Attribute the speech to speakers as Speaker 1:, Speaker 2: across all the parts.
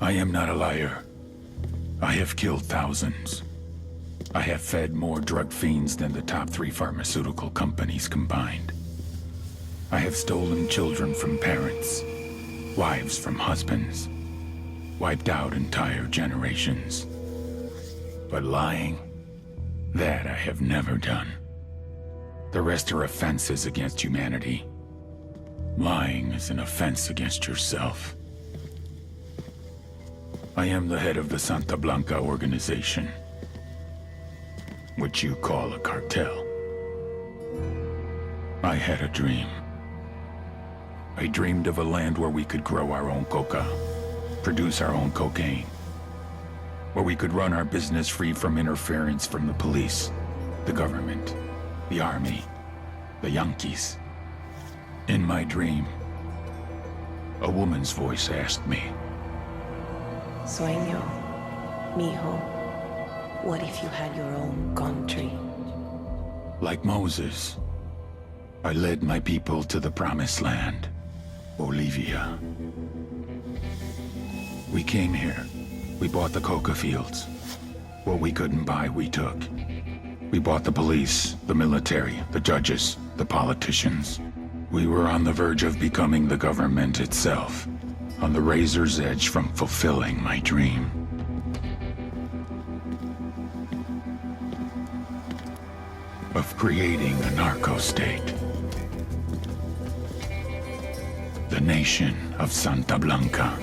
Speaker 1: I am not a liar. I have killed thousands. I have fed more drug fiends than the top 3 pharmaceutical companies combined. I have stolen children from parents, wives from husbands, wiped out entire generations. But lying, that I have never done. The rest are offenses against humanity. Lying is an offense against yourself. I am the head of the Santa Blanca organization, which you call a cartel. I had a dream. I dreamed of a land where we could grow our own coca, produce our own cocaine, where we could run our business free from interference from the police, the government, the army, the Yankees. In my dream, a woman's voice asked me,
Speaker 2: Sueño, mijo, what if you had your own country?
Speaker 1: like Moses, I led my people to the promised land, Bolivia. We came here. We bought the coca fields. What we couldn't buy, we took. We bought the police, the military, the judges, the politicians. We were on the verge of becoming the government itself, on the razor's edge from fulfilling my dream. Of creating a narco-state. The nation of Santa Blanca.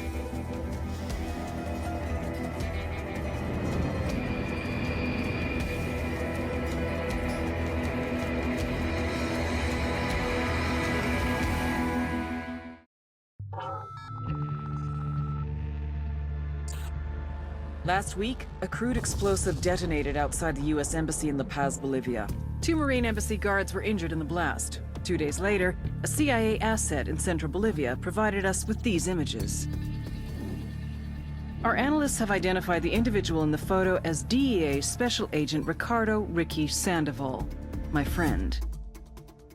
Speaker 3: Last week, a crude explosive detonated outside the U.S. Embassy in La Paz, Bolivia. 2 Marine Embassy guards were injured in the blast. 2 days later, a CIA asset in central Bolivia provided us with these images. Our analysts have identified the individual in the photo as DEA Special Agent Ricardo Ricky Sandoval, my friend.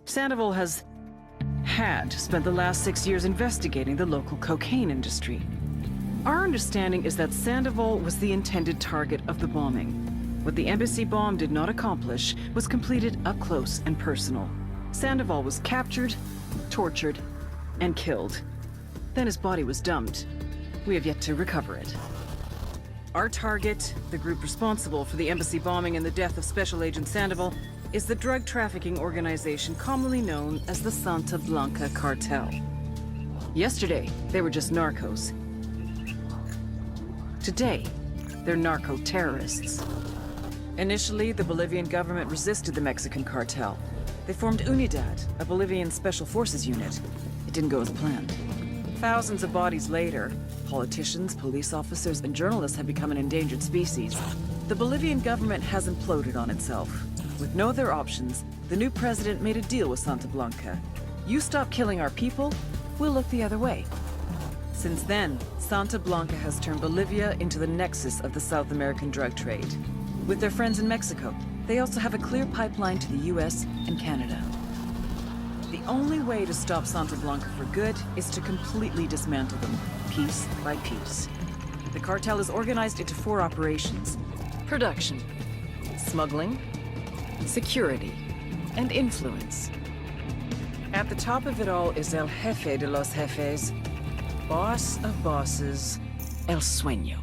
Speaker 3: Sandoval had spent the last 6 years investigating the local cocaine industry. Our understanding is that Sandoval was the intended target of the bombing. What the embassy bomb did not accomplish was completed up close and personal. Sandoval was captured, tortured, and killed. Then his body was dumped. We have yet to recover it. Our target, the group responsible for the embassy bombing and the death of Special Agent Sandoval, is the drug trafficking organization commonly known as the Santa Blanca Cartel. Yesterday, they were just narcos. Today, they're narco-terrorists. Initially, the Bolivian government resisted the Mexican cartel. They formed UNIDAD, a Bolivian special forces unit. It didn't go as planned. Thousands of bodies later, politicians, police officers, and journalists have become an endangered species. The Bolivian government has imploded on itself. With no other options, the new president made a deal with Santa Blanca. You stop killing our people, we'll look the other way. Since then, Santa Blanca has turned Bolivia into the nexus of the South American drug trade. With their friends in Mexico, they also have a clear pipeline to the US and Canada. The only way to stop Santa Blanca for good is to completely dismantle them, piece by piece. The cartel is organized into 4 operations: production, smuggling, security, and influence. At the top of it all is El Jefe de los Jefes, boss of bosses, El Sueño.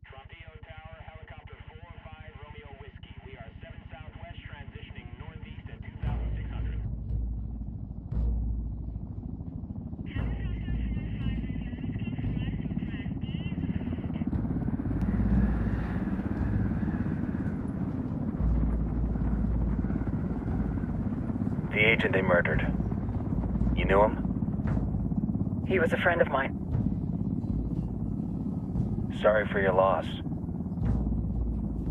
Speaker 4: Frontier Tower, helicopter 4-5 Romeo Whiskey. We are 7 southwest, transitioning northeast at 2,600.
Speaker 5: The agent they murdered. You knew him?
Speaker 3: He was a friend of mine.
Speaker 5: Sorry for your loss.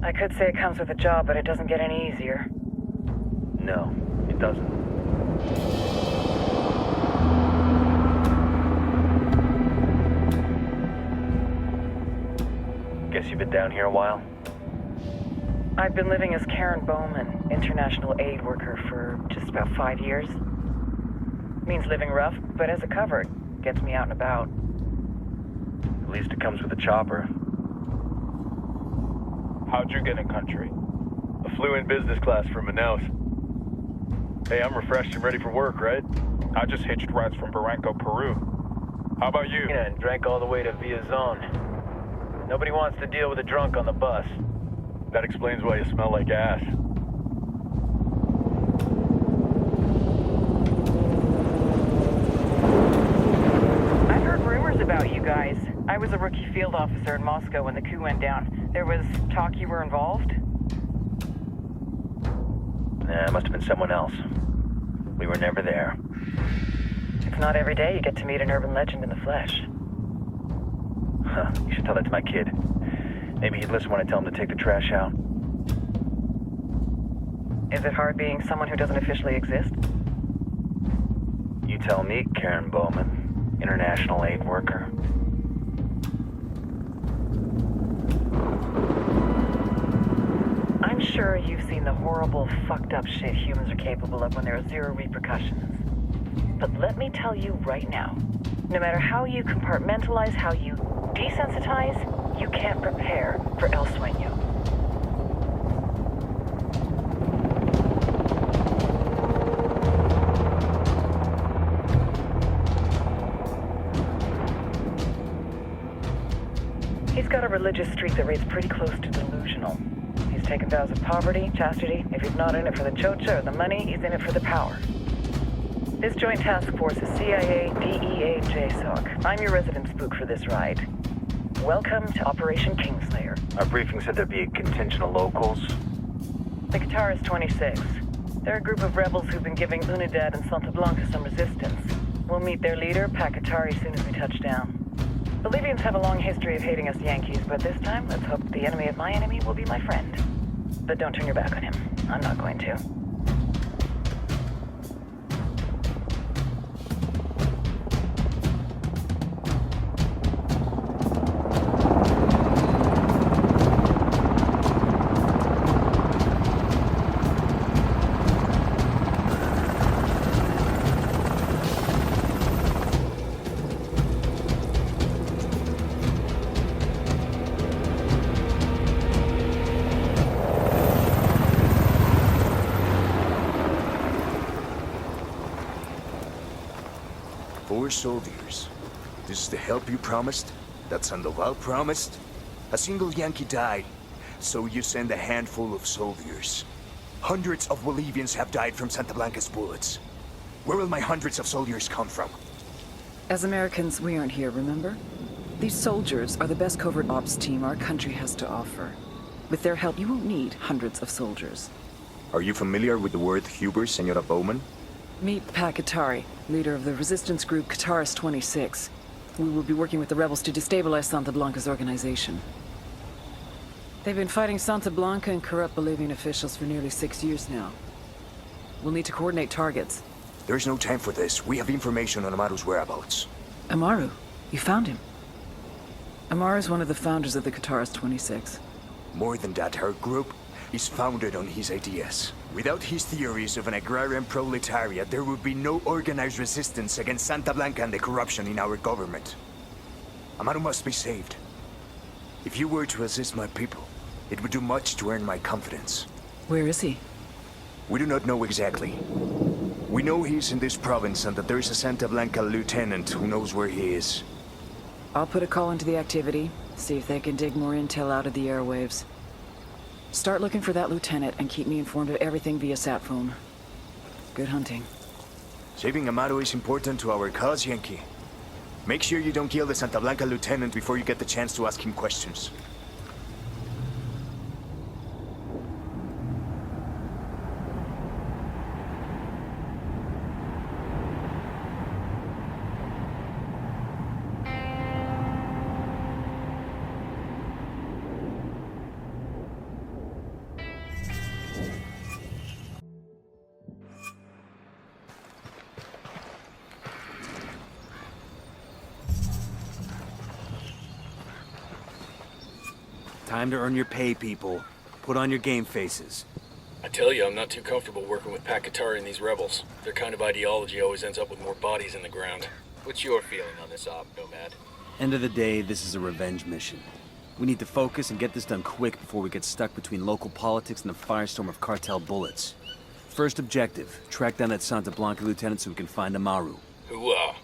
Speaker 3: I could say it comes with a job, but it doesn't get any easier.
Speaker 5: No, it doesn't. Guess you've been down here a while?
Speaker 3: I've been living as Karen Bowman, international aid worker, for just about 5 years.
Speaker 6: Means living rough, but has it covered. Gets me out and about.
Speaker 5: At least it comes with a chopper.
Speaker 7: How'd you get in country? I flew in business class from Manaus. Hey, I'm refreshed and ready for work, right? I just hitched rides from Barranco, Peru. How about you?
Speaker 5: Yeah, and drank all the way to Villazon. Nobody wants to deal with a drunk on the bus.
Speaker 7: That explains why you smell like ass.
Speaker 6: I've heard rumors about you guys. I was a rookie field officer in Moscow when the coup went down. There was talk you were involved?
Speaker 5: Nah, it must have been someone else. We were never there.
Speaker 6: It's not every day you get to meet an urban legend in the flesh.
Speaker 5: Huh, you should tell that to my kid. Maybe he'd listen when I tell him to take the trash out.
Speaker 6: Is it hard being someone who doesn't officially exist?
Speaker 5: You tell me, Karen Bowman, international aid worker.
Speaker 6: I'm sure you've seen the horrible, fucked up shit humans are capable of when there are zero repercussions. But let me tell you right now, no matter how you compartmentalize, how you desensitize, you can't prepare for El Sueño. He's got a religious streak that rates pretty close to delusional. He's taken vows of poverty, chastity. If he's not in it for the chocha or the money, he's in it for the power. This joint task force is CIA, DEA, and JSOC. I'm your resident spook for this ride. Welcome to Operation Kingslayer.
Speaker 5: Our briefing said there'd be a contingent of locals.
Speaker 6: The Guitarist 26. They're a group of rebels who've been giving Unidad and Santa Blanca some resistance. We'll meet their leader, Pakatari, soon as we touch down. Bolivians have a long history of hating us Yankees, but this time, let's hope the enemy of my enemy will be my friend. But don't turn your back on him. I'm not going to.
Speaker 8: Soldiers. This is the help you promised? That Sandoval promised? A single Yankee died, so you send a handful of soldiers. Hundreds of Bolivians have died from Santa Blanca's bullets. Where will my hundreds of soldiers come from?
Speaker 3: As Americans, we aren't here, remember? These soldiers are the best covert ops team our country has to offer. With their help, you won't need hundreds of soldiers.
Speaker 8: Are you familiar with the word Huber, Senora Bowman?
Speaker 3: Meet Pakatari, leader of the resistance group Guitarist 26. We will be working with the rebels to destabilize Santa Blanca's organization. They've been fighting Santa Blanca and corrupt Bolivian officials for nearly 6 years now. We'll need to coordinate targets.
Speaker 8: There's no time for this. We have information on AMARU'S whereabouts.
Speaker 3: Amaru? You found him? Amaru is one of the founders of the Guitarist 26.
Speaker 8: More than that, her group is founded on his ideas. Without his theories of an agrarian proletariat, there would be no organized resistance against Santa Blanca and the corruption in our government. Amaru must be saved. If you were to assist my people, it would do much to earn my confidence.
Speaker 3: Where is he?
Speaker 8: We do not know exactly. We know he's in this province and that there is a Santa Blanca lieutenant who knows where he is.
Speaker 3: I'll put a call into the activity, see if they can dig more intel out of the airwaves. Start looking for that lieutenant and keep me informed of everything via sat phone. Good hunting.
Speaker 8: Saving Amaru is important to our cause, Yankee. Make sure you don't kill the Santa Blanca lieutenant before you get the chance to ask him questions.
Speaker 9: Time to earn your pay, people. Put on your game faces. I tell you, I'm not too comfortable working with Pakatari and these rebels. Their kind of ideology always ends up with more bodies in the ground.
Speaker 10: What's your feeling on this op, Nomad?
Speaker 11: End of the day, this is a revenge mission. We need to focus and get this done quick before we get stuck between local politics and a firestorm of cartel bullets. First objective, track down that Santa Blanca lieutenant so we can find Amaru.
Speaker 9: Hooah.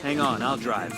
Speaker 11: Hang on, I'll drive.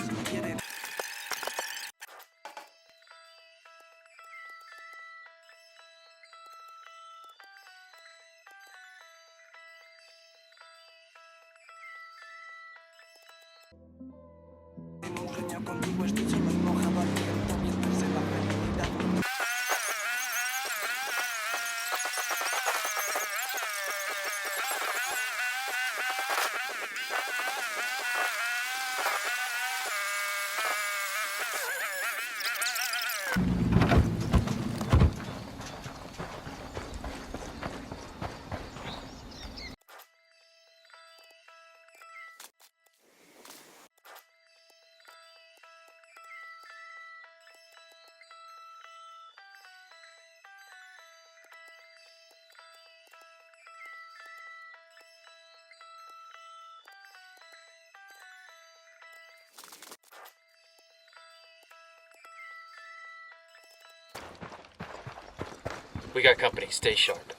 Speaker 10: We got company. Stay sharp.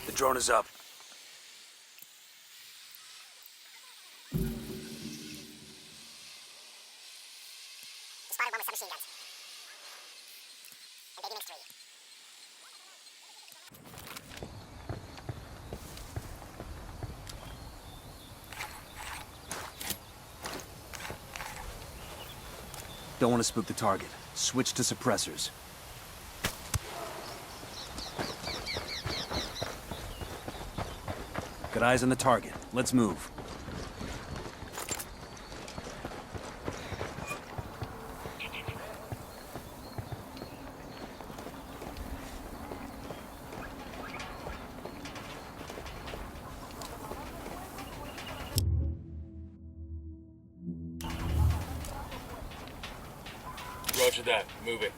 Speaker 11: The drone is up.
Speaker 12: Spotted one with submachine guns. And baby mix 3.
Speaker 11: Don't want to spook the target. Switch to suppressors. Got eyes on the target. Let's move.
Speaker 9: Roger that. Moving.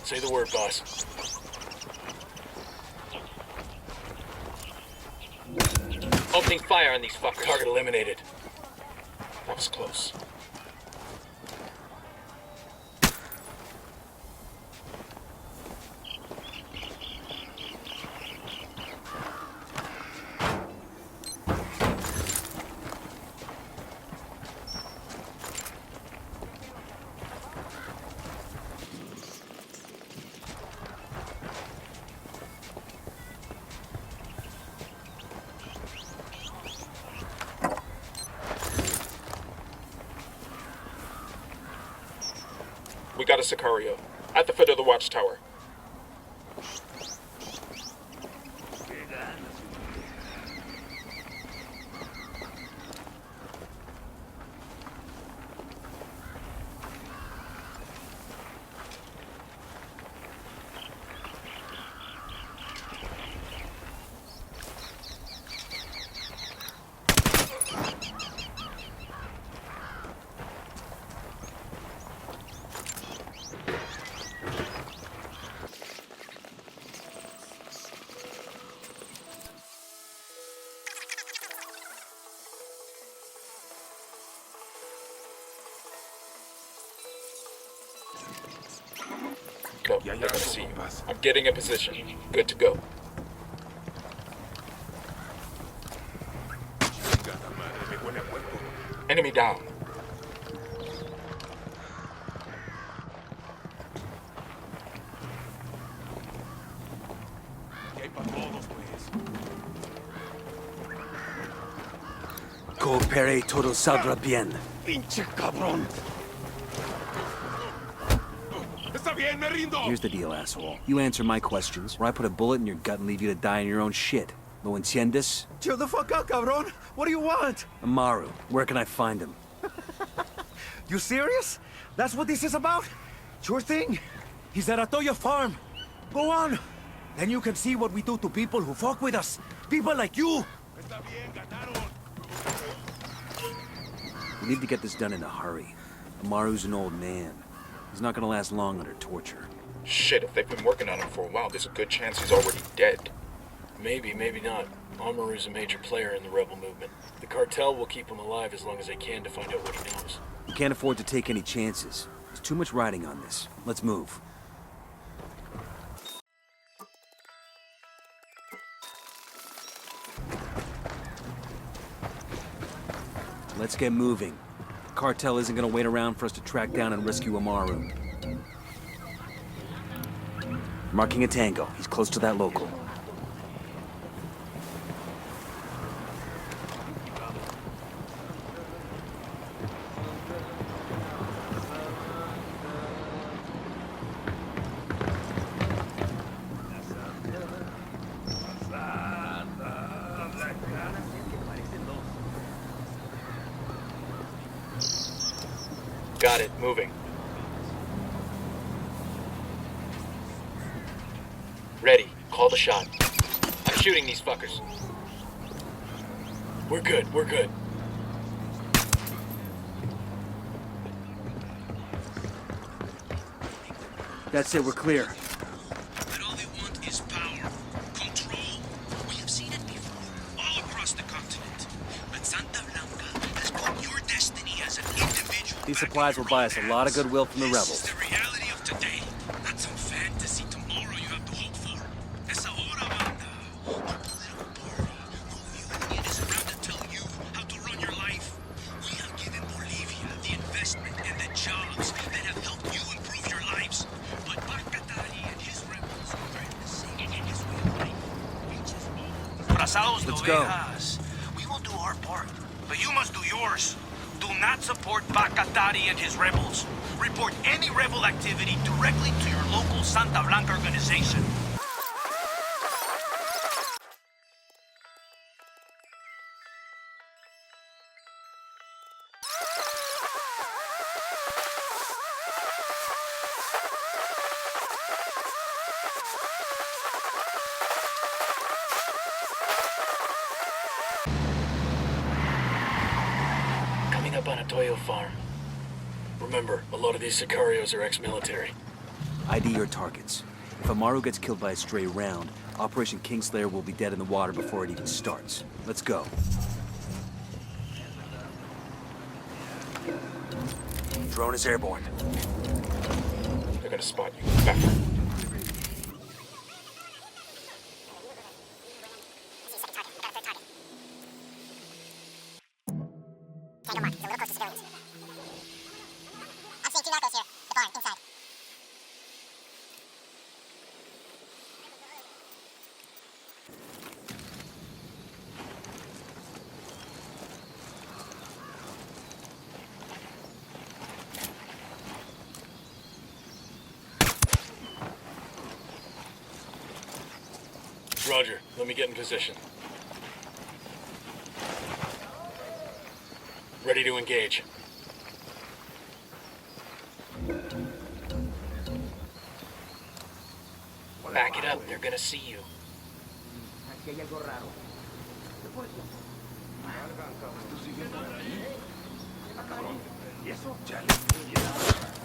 Speaker 9: Say the word, boss.
Speaker 10: Opening fire on these fuckers.
Speaker 9: Target eliminated. That was close. We got a Sicario. At the foot of the watchtower. Go. They're gonna see you. I'm getting a position. Good to go. Enemy down.
Speaker 11: Coopere todo saldrá bien.
Speaker 1: Pinche cabrón. Está bien, me rindo.
Speaker 11: Here's the deal, asshole. You answer my questions, or I put a bullet in your gut and leave you to die in your own shit. ¿Lo entiendes?
Speaker 8: Chill the fuck out, cabrón. What do you want?
Speaker 11: Amaru, where can I find him?
Speaker 13: You serious? That's what this is about? Sure thing. He's at Atoya Farm. Go on. Then you can see what we do to people who fuck with us. People like you.
Speaker 11: We need to get this done in a hurry. Amaru's an old man. He's not gonna last long under torture.
Speaker 9: Shit, if they've been working on him for a while, there's a good chance he's already dead. Maybe, maybe not. Amaru's a major player in the rebel movement. The cartel will keep him alive as long as they can to find out what he knows.
Speaker 11: We can't afford to take any chances. There's too much riding on this. Let's move. Let's get moving. The cartel isn't gonna wait around for us to track down and rescue Amaru. Marking a tango. He's close to that local.
Speaker 9: Got it, moving. Ready, call the shot. I'm shooting these fuckers. We're good, we're good.
Speaker 11: That's it, we're clear.
Speaker 14: But all they want is power, control. We have seen it before, all across the continent. But Santa Blanca has put your destiny as an individual.
Speaker 11: These supplies will buy us a lot of goodwill from the rebels.
Speaker 14: This is the reality of today, not some fantasy tomorrow you have to hope for. Es ahora, banda. No political party, no union is around to tell you how to run your life. We have given Bolivia the investment and the jobs that have helped you improve your lives. But Bacatari and his rebels are the same in his way of life.
Speaker 11: Let's go.
Speaker 14: We will do our part, but you must do yours. Do not support Bacatari and his rebels. Report any rebel activity directly to your local Santa Blanca organization.
Speaker 9: Coming up on a Toyo farm. Remember, a lot of these Sicarios are ex-military.
Speaker 11: ID your targets. If Amaru gets killed by a stray round, Operation Kingslayer will be dead in the water before it even starts. Let's go.
Speaker 8: Drone is airborne.
Speaker 9: They're gonna spot you. Back.
Speaker 12: Tango mark. It's a little close to civilians. I'm seeing two narcos here. The barn, inside.
Speaker 9: Roger, let me get in position. Ready to engage. Back it up, they're gonna see you.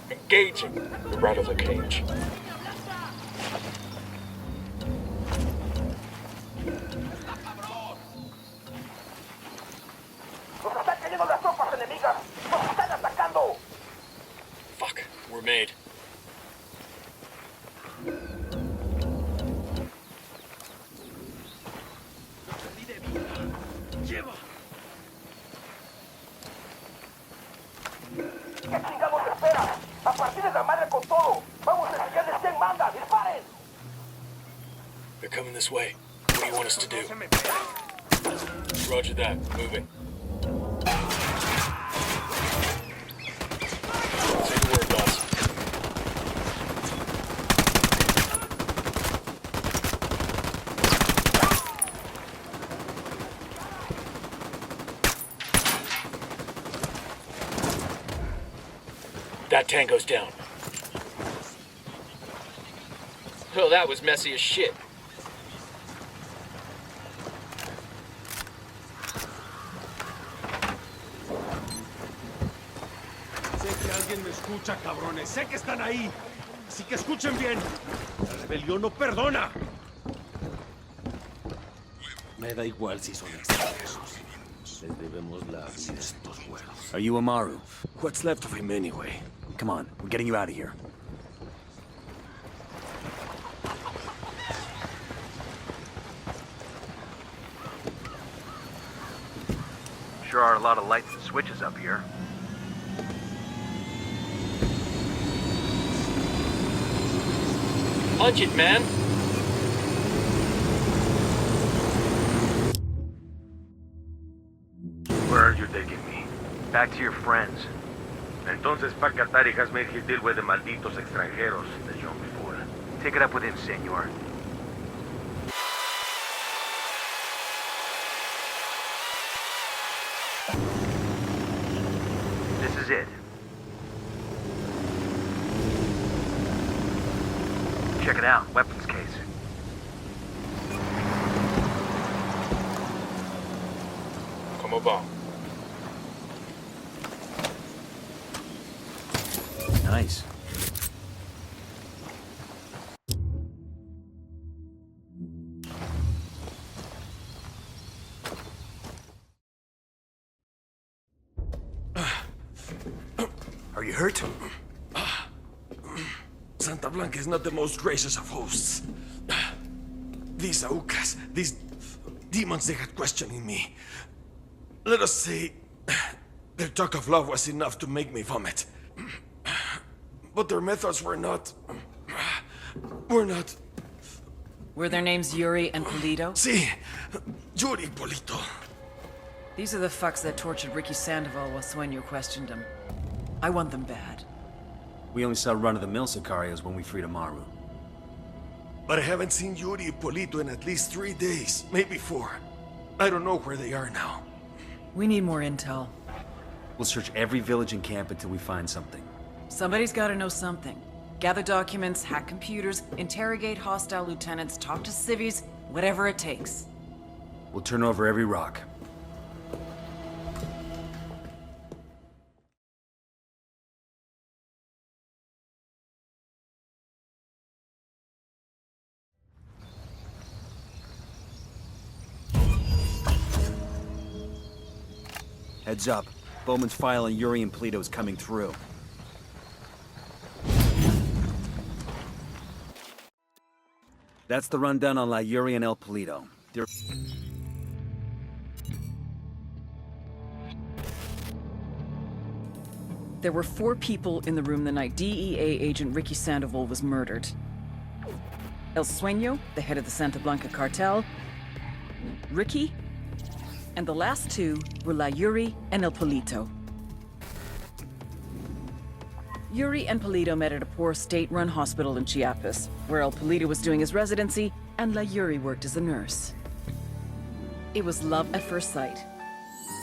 Speaker 9: Engaging. We're out of the cage. Fuck, we're made. They're coming this way. What do you want us to do? Roger that. Moving. Say the word, boss. That tango's down.
Speaker 10: Oh, that was messy as shit.
Speaker 13: Sé que alguien me escucha, cabrones. Sé que están ahí. Así que escuchen bien. La rebelión no perdona. Me da igual si son extranjeros. Les debemos la vida a estos güeros.
Speaker 11: Are you Amaru?
Speaker 13: What's left of him anyway?
Speaker 11: Come on, we're getting you out of here.
Speaker 5: Sure are a lot of lights and switches up here.
Speaker 10: Punch it, man.
Speaker 15: Where are you taking me?
Speaker 5: Back to your friends.
Speaker 15: Entonces, pa' Qatari has made his deal with the malditos extranjeros, the young fool.
Speaker 5: Take it up with him, senor. This is it. Check it out, weapons case.
Speaker 9: Como va?
Speaker 11: Nice.
Speaker 8: Are you hurt?
Speaker 13: Santa Blanca is not the most gracious of hosts. These Aucas, these demons they had questioning me. Let us say, their talk of love was enough to make me vomit. But their methods were not...
Speaker 3: Were their names Yuri and Polito?
Speaker 13: Si, Yuri Polito.
Speaker 3: These are the fucks that tortured Ricky Sandoval while Sueño questioned him. I want them bad.
Speaker 11: We only saw run-of-the-mill Sicarios when we freed Amaru.
Speaker 13: But I haven't seen Yuri and Polito in at least 3 days, maybe 4. I don't know where they are now.
Speaker 3: We need more intel.
Speaker 11: We'll search every village and camp until we find something.
Speaker 3: Somebody's gotta know something. Gather documents, hack computers, interrogate hostile lieutenants, talk to civvies, whatever it takes.
Speaker 11: We'll turn over every rock. Heads up. Bowman's file on Yuri and Polito is coming through. That's the rundown on La Yuri and El Polito.
Speaker 3: There were 4 people in the room the night DEA agent Ricky Sandoval was murdered. El Sueño, the head of the Santa Blanca cartel, Ricky, and the last 2 were La Yuri and El Polito. Yuri and Polito met at a poor state-run hospital in Chiapas, where El Polito was doing his residency and La Yuri worked as a nurse. It was love at first sight.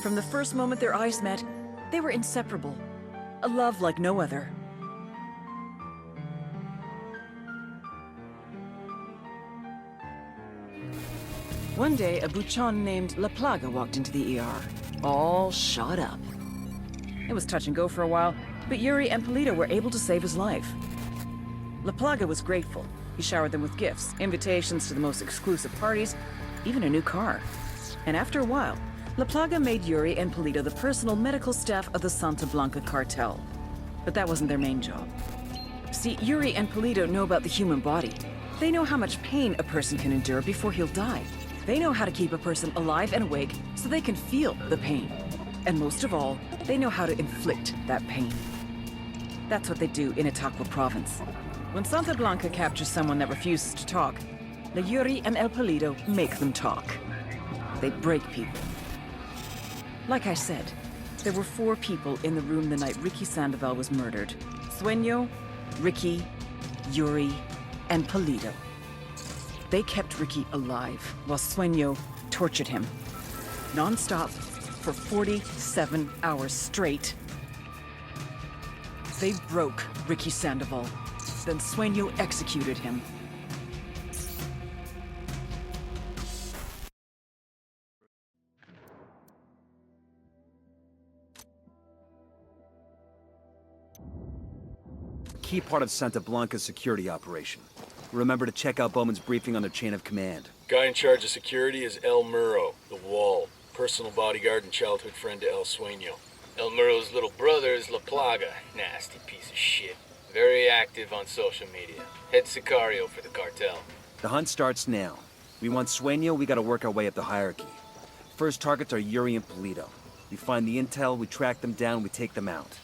Speaker 3: From the first moment their eyes met, they were inseparable. A love like no other. One day, a buchon named La Plaga walked into the ER, all shot up. It was touch and go for a while, but Yuri and Polito were able to save his life. La Plaga was grateful. He showered them with gifts, invitations to the most exclusive parties, even a new car. And after a while, La Plaga made Yuri and Polito the personal medical staff of the Santa Blanca cartel. But that wasn't their main job. See, Yuri and Polito know about the human body. They know how much pain a person can endure before he'll die. They know how to keep a person alive and awake so they can feel the pain. And most of all, they know how to inflict that pain. That's what they do in Itaqua province. When Santa Blanca captures someone that refuses to talk, La Yuri and El Polito make them talk. They break people. Like I said, there were 4 people in the room the night Ricky Sandoval was murdered. Sueño, Ricky, Yuri, and Polito. They kept Ricky alive while Sueño tortured him. Non-stop for 47 hours straight. They broke Ricky Sandoval. Then Sueño executed him.
Speaker 11: Key part of Santa Blanca's security operation. Remember to check out Bowman's briefing on their chain of command.
Speaker 9: Guy in charge of security is El Muro, the Wall. Personal bodyguard and childhood friend to El Sueño.
Speaker 10: El Muro's little brother is La Plaga. Nasty piece of shit. Very active on social media. Head Sicario for the cartel.
Speaker 11: The hunt starts now. We want Sueño, we gotta work our way up the hierarchy. First targets are Yuri and Polito. We find the intel, we track them down, we take them out.